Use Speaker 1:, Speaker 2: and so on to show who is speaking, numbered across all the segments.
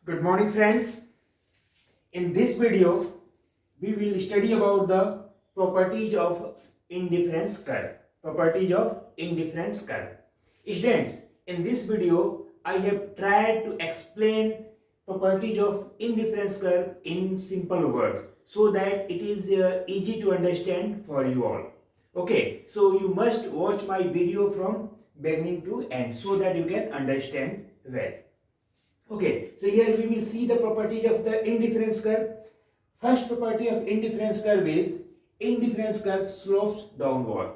Speaker 1: Good morning friends. In this video, we will study about the properties of indifference curve. Properties of indifference curve. Students, in this video, I have tried to explain properties of indifference curve in simple words so that it is easy to understand for you all. Okay, so you must watch my video from beginning to end so that you can understand well. Okay, so here we will see the properties of the indifference curve. First property of indifference curve is indifference curve slopes downward.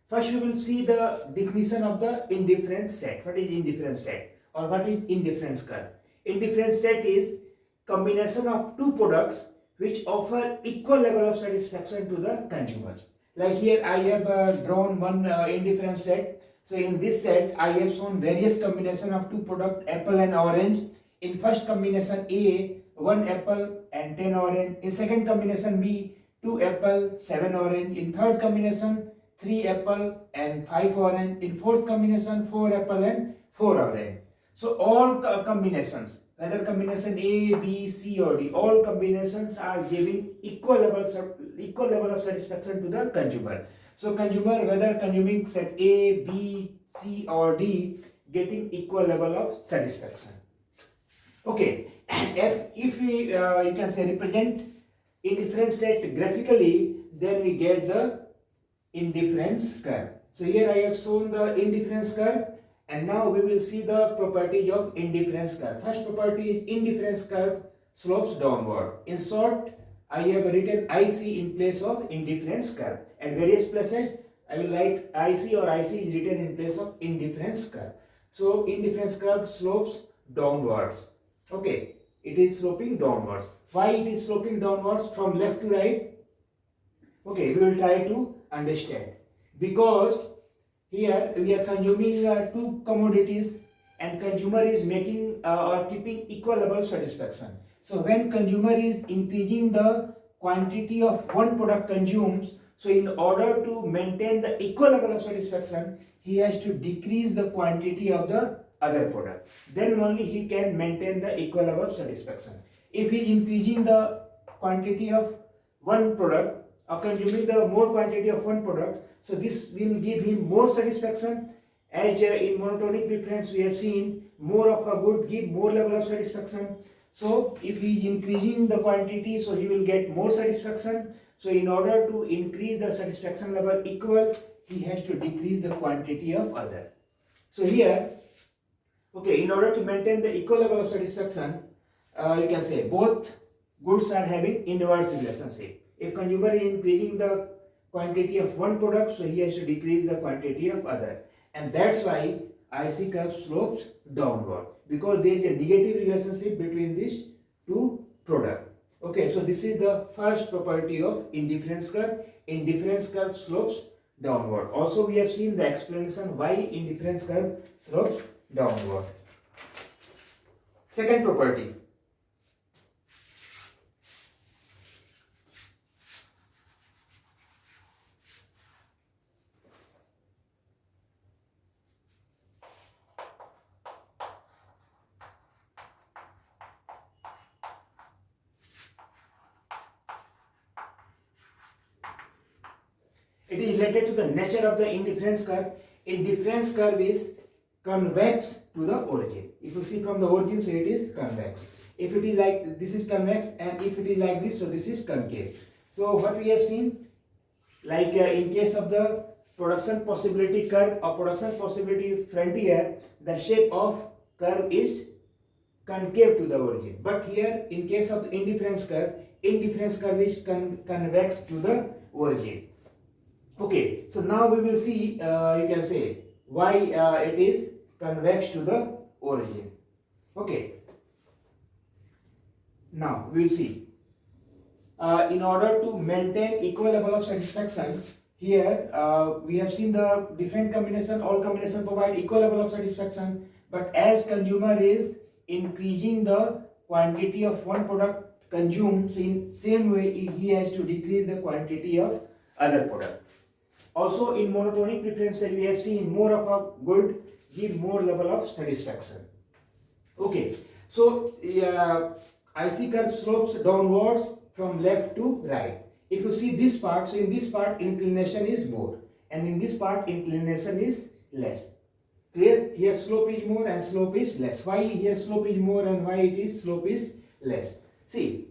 Speaker 1: First we will see the definition of the indifference set. What is indifference set or what is indifference curve? Indifference set is combination of two products which offer equal level of satisfaction to the consumers. Like here I have drawn one indifference set. So in this set I have shown various combination of two products, apple and orange. In first combination A, 1 apple and 10 orange. In second combination B, 2 apple, 7 orange. In third combination 3 apple and 5 orange. In fourth combination 4 apple and 4 orange. So all combinations, whether combination A, B, C or D, all combinations are giving equal level of satisfaction to the consumer. So consumer, whether consuming set A, B, C or D, getting equal level of satisfaction. Okay, and if we you can say represent indifference set graphically, then we get the indifference curve. So here I have shown the indifference curve, and now we will see the properties of indifference curve. First property is indifference curve slopes downward. In short, I have written IC in place of indifference curve. At various places, I will write IC or IC is written in place of indifference curve. So indifference curve slopes downwards. Okay, it is sloping downwards. Why it is sloping downwards from left to right? Okay, we will try to understand. Because here we are consuming two commodities and consumer is making or keeping equal level of satisfaction. So when consumer is increasing the quantity of one product consumes, so in order to maintain the equal level of satisfaction, he has to decrease the quantity of the other product. Then only he can maintain the equal level of satisfaction. If he is increasing the quantity of one product or consuming the more quantity of one product, so this will give him more satisfaction. As in monotonic preference we have seen, more of a good give more level of satisfaction. So if he is increasing the quantity, so he will get more satisfaction. So in order to increase the satisfaction level equal, he has to decrease the quantity of other. So here, okay, in order to maintain the equal level of satisfaction, you can say both goods are having inverse relationship. If consumer is increasing the quantity of one product, so he has to decrease the quantity of other. And that's why IC curve slopes downward, because there is a negative relationship between these two products. Okay, so this is the first property of indifference curve. Indifference curve slopes downward. Also we have seen the explanation why indifference curve slopes downward. Second property. It is related to the nature of the indifference curve. Indifference curve is convex to the origin. If you see from the origin, so it is convex. If it is like this is convex, and if it is like this, so this is concave. So what we have seen, like in case of the production possibility curve or production possibility frontier, the shape of curve is concave to the origin. But here in case of the indifference curve is convex to the origin. Okay, so now we will see, you can say, why it is convex to the origin. Okay, now we will see. In order to maintain equal level of satisfaction, here we have seen the different combination, all combination provide equal level of satisfaction, but as consumer is increasing the quantity of one product consumed, so in same way he has to decrease the quantity of other product. Also in monotonic preference we have seen more of a good give more level of satisfaction. Okay, So IC curve slopes downwards from left to right. If you see this part, so in this part inclination is more, and in this part inclination is less. Clear? Here slope is more and slope is less. Why here slope is more and why it is slope is less? See,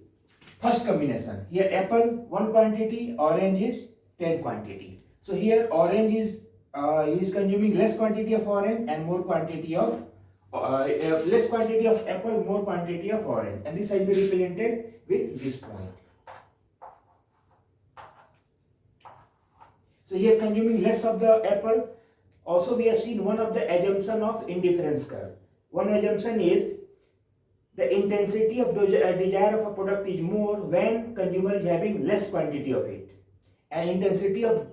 Speaker 1: first combination. Here apple 1 quantity, orange is 10 quantity. So here orange is consuming less quantity of orange and more quantity of less quantity of apple, more quantity of orange, and this has been represented with this point. So here consuming less of the apple. Also we have seen one of the assumption of indifference curve. One assumption is the intensity of desire of a product is more when consumer is having less quantity of it, and intensity of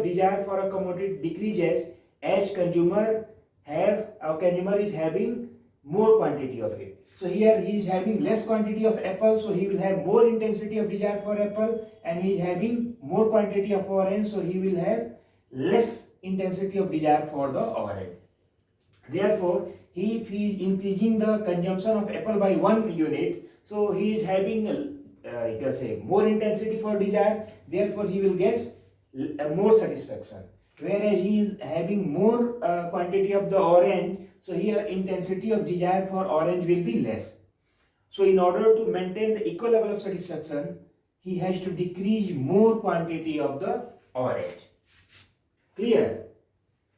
Speaker 1: desire for a commodity decreases as consumer is having more quantity of it. So here he is having less quantity of apple, so he will have more intensity of desire for apple, and he is having more quantity of orange, so he will have less intensity of desire for the orange. Therefore, if he is increasing the consumption of apple by 1 unit, so he is having you can say more intensity for desire, therefore he will get more satisfaction. Whereas he is having more quantity of the orange, so here intensity of desire for orange will be less. So in order to maintain the equal level of satisfaction, he has to decrease more quantity of the orange. Clear?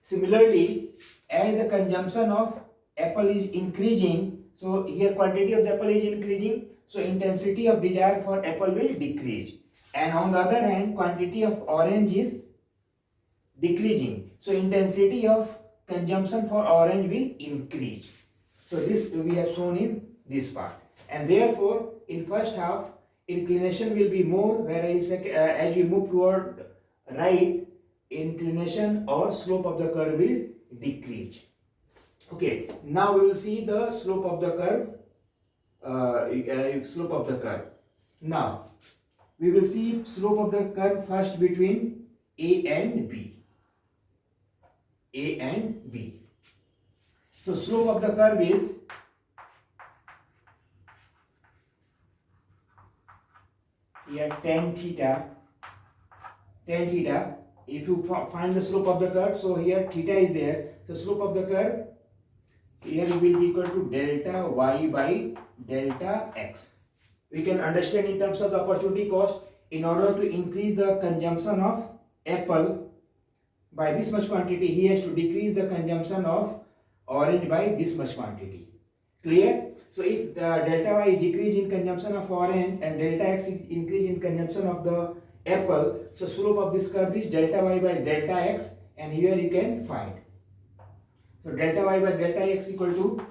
Speaker 1: Similarly, as the consumption of apple is increasing, so here quantity of the apple is increasing, so intensity of desire for apple will decrease. And on the other hand, quantity of orange is decreasing, so intensity of consumption for orange will increase. So this we have shown in this part, and therefore in first half inclination will be more, whereas as we move toward right, inclination or slope of the curve will decrease. Okay, now we will see the slope of the curve. Now we will see slope of the curve first between A and B. So slope of the curve is here tan theta. If you find the slope of the curve, so here theta is there. So slope of the curve here will be equal to delta y by delta x. We can understand in terms of the opportunity cost. In order to increase the consumption of apple by this much quantity, he has to decrease the consumption of orange by this much quantity. Clear? So if the delta y is decrease in consumption of orange and delta x is increase in consumption of the apple, so slope of this curve is delta y by delta x, and here you can find. So delta y by delta x equal to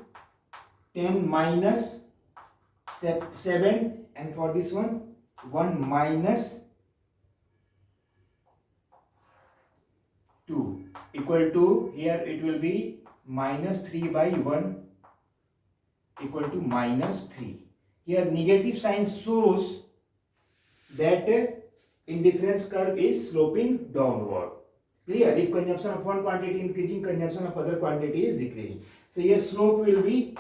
Speaker 1: 10 minus 7, and for this one 1 minus 2 equal to, here it will be minus 3 by 1 equal to minus 3. Here negative sign shows that indifference curve is sloping downward. Clear? If consumption of one quantity increasing, consumption of other quantity is decreasing. So here slope will be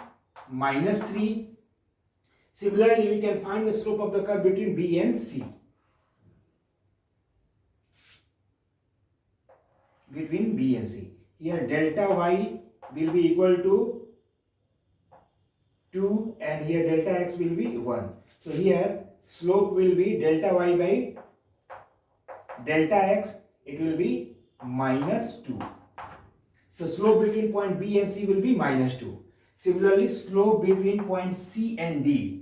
Speaker 1: minus 3. Similarly, we can find the slope of the curve between B and C. Between B and C. Here delta y will be equal to 2, and here delta x will be 1. So here slope will be delta y by delta x, it will be minus 2. So slope between point B and C will be minus 2. Similarly, slope between point C and D.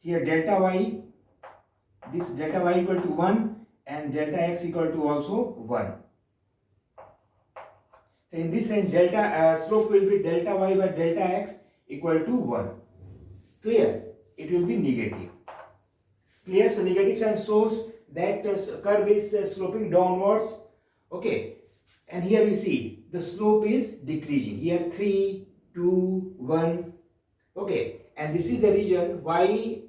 Speaker 1: Here delta y, this delta y equal to 1 and delta x equal to also 1. So in this sense, slope will be delta y by delta x equal to 1. Clear? It will be negative. Clear? So negative sign shows that the curve is sloping downwards. Okay, and here you see the slope is decreasing. Here 3, 2, 1. Okay, and this is the reason why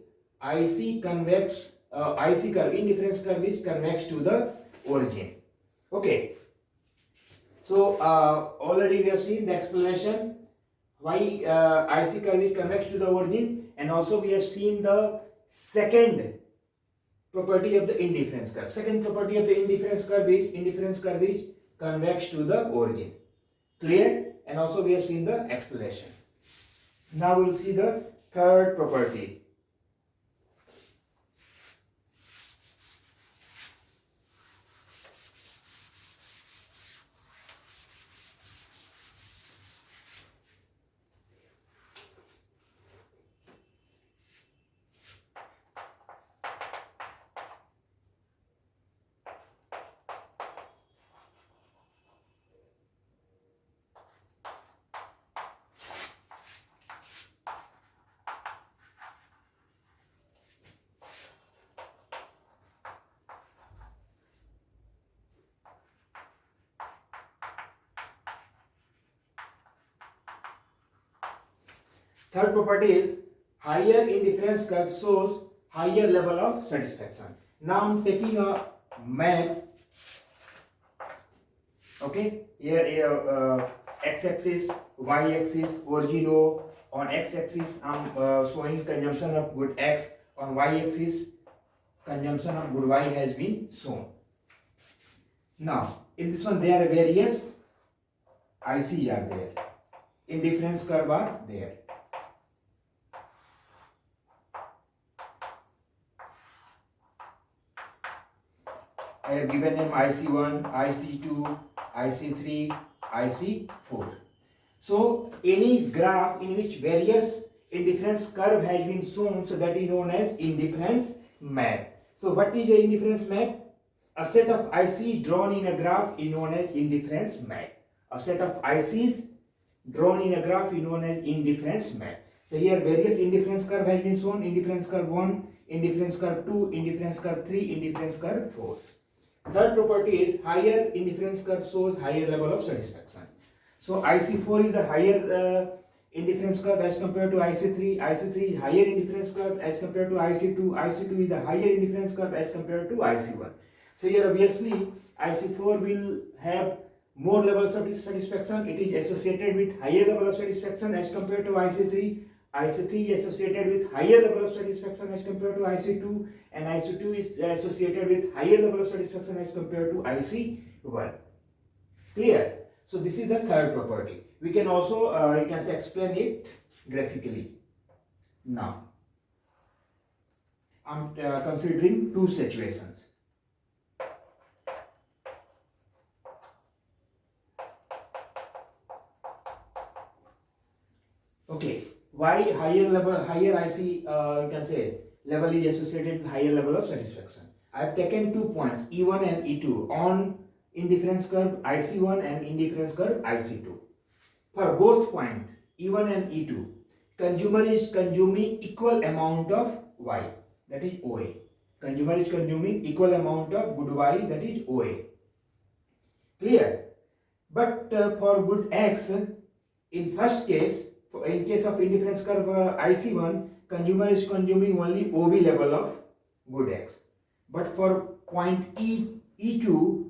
Speaker 1: IC curve, indifference curve is convex to the origin. Okay, so already we have seen the explanation. why IC curve is convex to the origin, and also we have seen the second property of the indifference curve. Second property of the indifference curve is convex to the origin. Clear? And also we have seen the explanation. Now we will see the third property. Third property is higher indifference curve shows higher level of satisfaction. Now I'm taking a map. Okay, here x-axis, y-axis, origin O. On x-axis I'm showing consumption of good X. On y-axis consumption of good Y has been shown. Now in this one there are various ICs are there. Indifference curve are there. I have given them IC1, IC2, IC3, IC4. So any graph in which various indifference curve has been shown, so that is known as indifference map. So what is an indifference map? A set of ICs drawn in a graph is known as indifference map. A set of ICs drawn in a graph is known as indifference map. So here various indifference curve has been shown: indifference curve 1, indifference curve 2, indifference curve 3, indifference curve 4. Third property is higher indifference curve shows higher level of satisfaction. So IC4 is the higher indifference curve as compared to IC3. IC3 is higher indifference curve as compared to IC2. IC2 is the higher indifference curve as compared to IC1. So here obviously IC4 will have more levels of satisfaction. It is associated with higher level of satisfaction as compared to IC3. IC3 is associated with higher level of satisfaction as compared to IC2, and IC2 is associated with higher level of satisfaction as compared to IC1. Clear? So this is the third property. We can also you can say explain it graphically. Now I'm considering two situations. Okay, why higher IC you can say level is associated with higher level of satisfaction. I have taken 2 points, E1 and E2, on indifference curve IC1 and indifference curve IC2. For both points E1 and E2, consumer is consuming equal amount of Y, that is OA. Consumer is consuming equal amount of good Y, that is OA. Clear? But for good X, in first case, in case of indifference curve IC1, consumer is consuming only OB level of good X. But for point E2,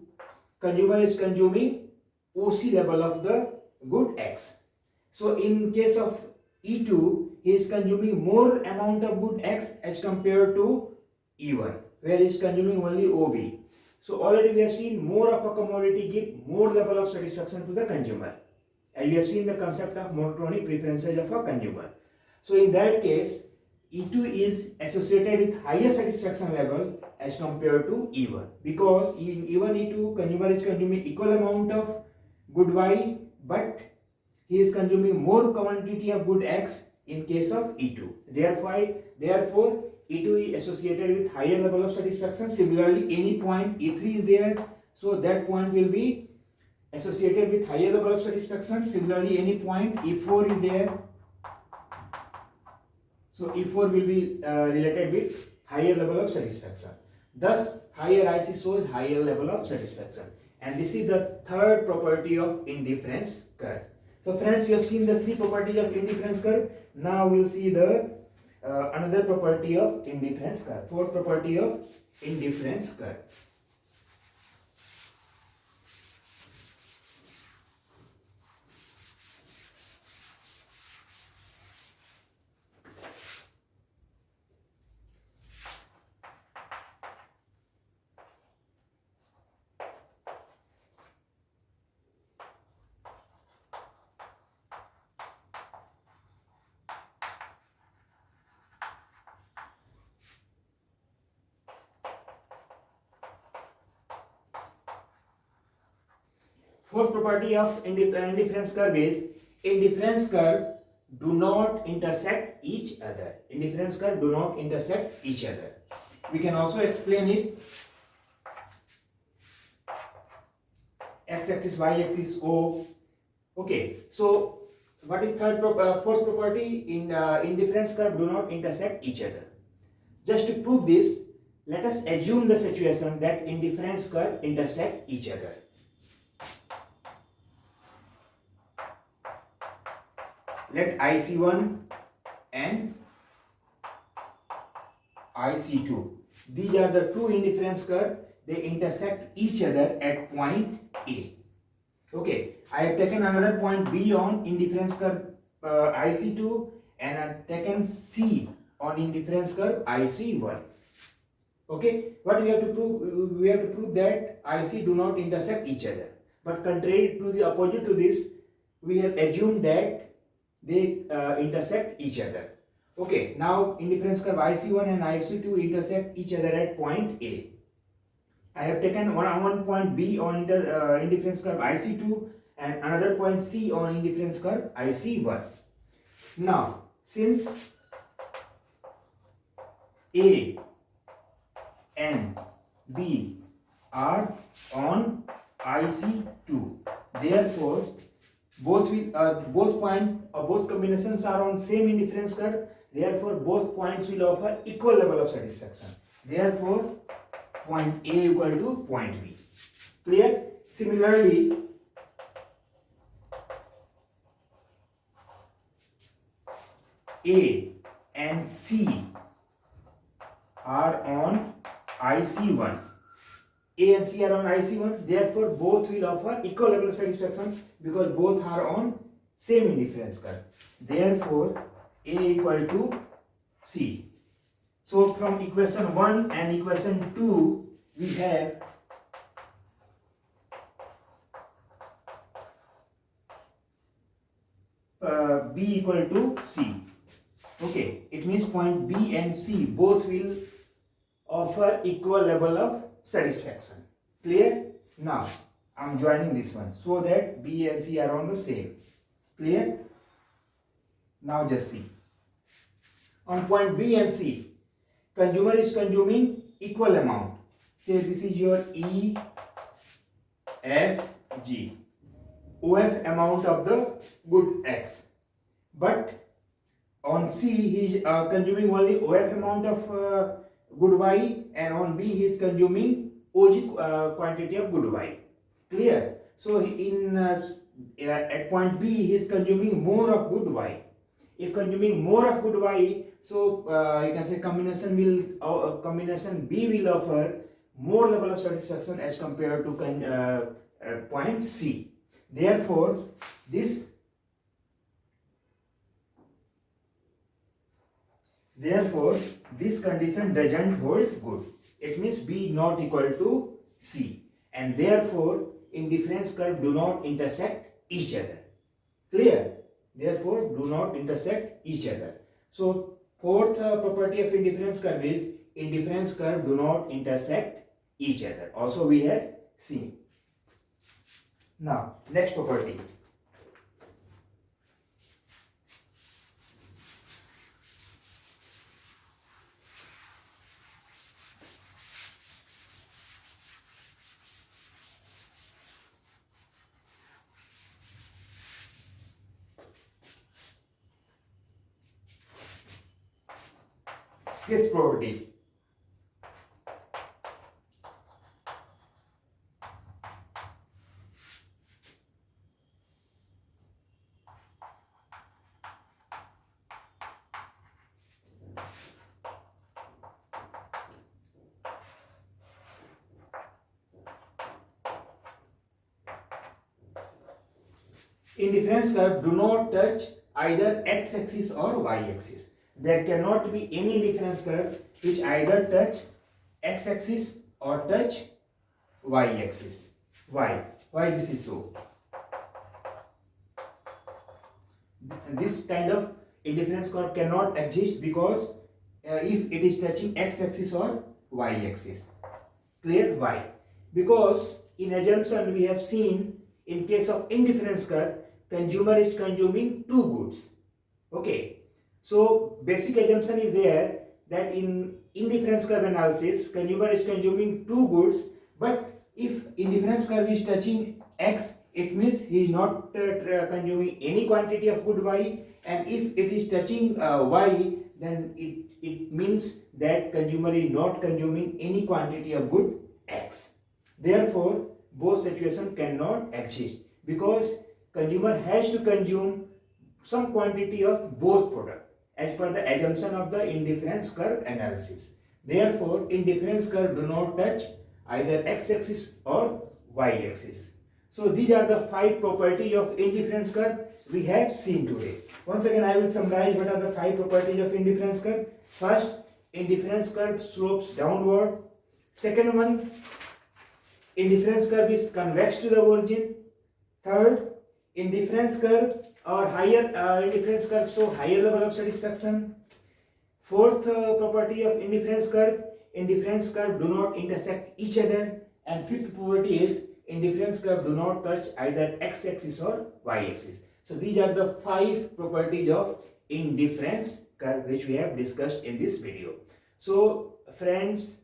Speaker 1: consumer is consuming OC level of the good X. So in case of E2, he is consuming more amount of good X as compared to E1, where he is consuming only OB. So already we have seen more of a commodity give more level of satisfaction to the consumer. And we have seen the concept of monochronic preferences of a consumer. So in that case, E2 is associated with higher satisfaction level as compared to E1, because in E1, E2, consumer is consuming equal amount of good Y, but he is consuming more quantity of good X in case of E2. Therefore, E2 is associated with higher level of satisfaction. Similarly, any point E3 is there, so that point will be associated with higher level of satisfaction. Similarly, any point E4 is there, so E4 will be related with higher level of satisfaction. Thus, higher IC shows higher level of satisfaction. And this is the third property of indifference curve. So friends, you have seen the three properties of indifference curve. Now we will see the another property of indifference curve. Fourth property of indifference curve. fourth property of indifference curve is indifference curve do not intersect each other. Indifference curve do not intersect each other. We can also explain it. X-axis, Y-axis, O. Okay, so what is fourth property? In indifference curve do not intersect each other. Just to prove this, let us assume the situation that indifference curve intersect each other. Let IC1 and IC2. These are the two indifference curve. They intersect each other at point A. Okay, I have taken another point B on indifference curve IC2 and I have taken C on indifference curve IC1. Okay, what we have to prove? We have to prove that IC do not intersect each other. But contrary to the opposite to this, we have assumed that they intersect each other. Okay, now indifference curve IC1 and IC2 intersect each other at point A. I have taken one point B on the indifference curve IC2 and another point C on indifference curve IC1. Now, since A and B are on IC2, therefore both combinations are on same indifference curve. Therefore, both points will offer equal level of satisfaction. Therefore, point A equal to point B. Clear? Similarly, A and C are on IC1. A and C are on IC1. Therefore, both will offer equal level of satisfaction because both are on same indifference curve. Therefore, A equal to C. So from equation 1 and equation 2, we have B equal to C. Okay, it means point B and C both will offer equal level of satisfaction. Clear? Now, I am joining this one so that B and C are on the same. Clear? Now just see. On point B and C, consumer is consuming equal amount. Say this is your E, F, G. OF amount of the good X. But on C he is consuming only OF amount of good Y, and on B he is consuming OG quantity of good Y. Clear? So in at point B he is consuming more of good Y. If consuming more of good Y, so you can say combination B will offer more level of satisfaction as compared to point C. Therefore, this condition doesn't hold good. It means B not equal to C, and therefore indifference curve do not intersect each other. Clear? Therefore, do not intersect each other. So fourth property of indifference curve is indifference curve do not intersect each other. Also we had seen. Now next property. Fifth property. Indifference curve do not touch either x-axis or y-axis. There cannot be any indifference curve which either touch x-axis or touch y-axis. Why? Why this is so? This kind of indifference curve cannot exist because if it is touching x-axis or y-axis. Clear? Why? Because in assumption we have seen in case of indifference curve, consumer is consuming two goods. Okay, so basic assumption is there that in indifference curve analysis, consumer is consuming two goods, but if indifference curve is touching X, it means he is not consuming any quantity of good Y, and if it is touching Y, then it means that consumer is not consuming any quantity of good X. Therefore, both situations cannot exist because consumer has to consume some quantity of both product as per the assumption of the indifference curve analysis. Therefore, indifference curve do not touch either x-axis or y-axis. So these are the 5 properties of indifference curve we have seen today. Once again, I will summarize what are the 5 properties of indifference curve. First, indifference curve slopes downward. Second one, indifference curve is convex to the origin. Third, indifference curve or higher indifference curve show higher level of satisfaction. Fourth property of indifference curve do not intersect each other. And fifth property is indifference curve do not touch either x-axis or y-axis. So these are the 5 properties of indifference curve which we have discussed in this video. So friends,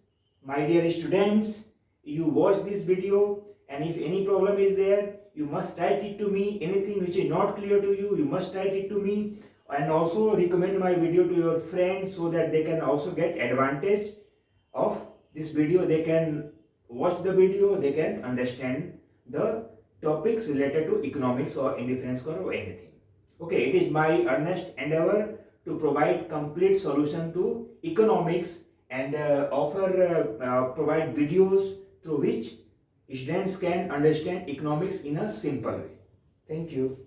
Speaker 1: my dear students, you watch this video, and if any problem is there, you must write it to me. Anything which is not clear to you, you must write it to me. And also recommend my video to your friends so that they can also get advantage of this video. They can watch the video, they can understand the topics related to economics or indifference curve or anything. Okay, it is my earnest endeavor to provide complete solution to economics and provide videos through which students can understand economics in a simple way. Thank you.